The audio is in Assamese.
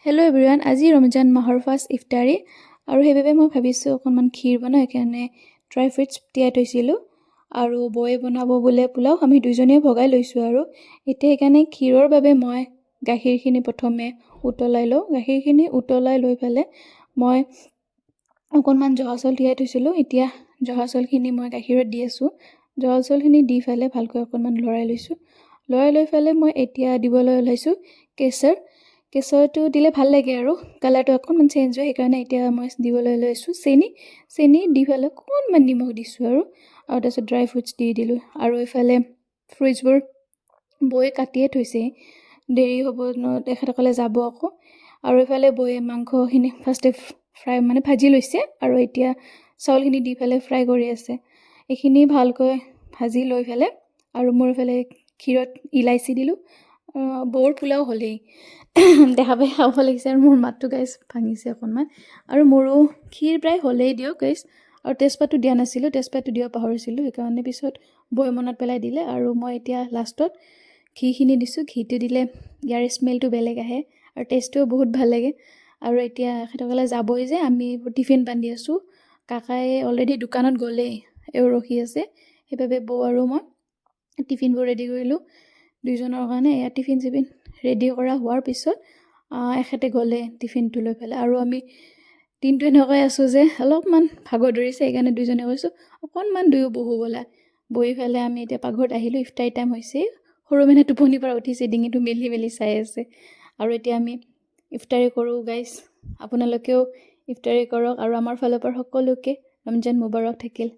হেল্ল' এভৰিৱান, আজি ৰমজান মাহৰ ফাৰ্ষ্ট ইফতাৰী আৰু সেইবাবে মই ভাবিছোঁ অকণমান ক্ষীৰ বনাওঁ। সেইকাৰণে ড্ৰাই ফ্ৰুইটছ তিয়াই থৈছিলোঁ আৰু বৌয়ে বনাব বোলে পোলাও। আমি দুইজনীয়ে ভগাই লৈছোঁ আৰু এতিয়া সেইকাৰণে ক্ষীৰৰ বাবে মই গাখীৰখিনি প্ৰথমে উতলাই লওঁ। গাখীৰখিনি উতলাই লৈ পেলাই মই অকণমান জহা চাউল তিয়াই থৈছিলোঁ। এতিয়া জহা চাউলখিনি মই গাখীৰত দি আছোঁ। জহা চাউলখিনি দি পেলাই ভালকৈ অকণমান লৰাই লৈছোঁ। লৰাই লৈ পেলাই মই এতিয়া দিবলৈ ওলাইছোঁ কেশৰ। কেশৰটো দিলে ভাল লাগে আৰু কালাৰটো অকণমান চেঞ্জ হয়, সেইকাৰণে এতিয়া মই দিবলৈ লৈছোঁ চেনি দি পেলাই অকণমান নিমখ দিছোঁ আৰু তাৰপিছত ড্ৰাই ফ্ৰুইটছ দি দিলোঁ। আৰু এইফালে ফ্ৰুইটছবোৰ বৌয়ে কাটিয়ে থৈছে, দেৰি হ'ব ন, তেখেতসকলে যাব আকৌ। আৰু এইফালে বৌয়ে মাংসখিনি ফাৰ্ষ্টে ভাজি লৈছে আৰু এতিয়া চাউলখিনি দি পেলাই ফ্ৰাই কৰি আছে। এইখিনি ভালকৈ ভাজি লৈ পেলাই আৰু মোৰ এইফালে ক্ষীৰত ইলাচি দিলোঁ। বৌৰ পোলাও হ'লেই দেখা পাই খাব লাগিছে আৰু মোৰ মাতটো গাইছ ভাঙিছে অকণমান। আৰু মোৰো ক্ষীৰ প্ৰায় হ'লেই দিয়ক গাইছ। আৰু তেজপাতটো দিয়া নাছিলোঁ, তেজপাতটো দিব পাহৰিছিলোঁ, সেইকাৰণে পিছত বৌয়ে মনত পেলাই দিলে। আৰু মই এতিয়া লাষ্টত ঘিখিনি দিছোঁ। ঘিটো দিলে ইয়াৰ স্মেলটো বেলেগ আহে আৰু টেষ্টটোও বহুত ভাল লাগে। আৰু এতিয়া তেখেতসকলে যাবই যে, আমি টিফিন বান্ধি আছোঁ। কাকাই অলৰেডি দোকানত গ'লেই, এওঁ ৰখি আছে। সেইবাবে বৌ আৰু মই টিফিনবোৰ ৰেডি কৰিলোঁ দুইজনৰ কাৰণে। এয়া টিফিন চিফিন ৰেডি কৰা হোৱাৰ পিছত এখেতে গ'লে টিফিনটো লৈ পেলাই। আৰু আমি দিনটো এনেকৈ আছোঁ যে অলপমান ভাগৰ ধৰিছে, সেইকাৰণে দুইজনে কৈছোঁ অকণমান দুয়ো বহো ব'লা। বহি পেলাই আমি এতিয়া পাকঘৰত আহিলোঁ। ইফতাৰী টাইম হৈছে। সৰু মেনে টোপনিৰ পৰা উঠিছে, ডিঙিটো মেলি মেলি চাই আছে। আৰু এতিয়া আমি ইফতাৰী কৰোঁ গাইছ। আপোনালোকেও ইফতাৰী কৰক আৰু আমাৰ ফালৰ পৰা সকলোকে ৰমজান মুবাৰক থাকিল।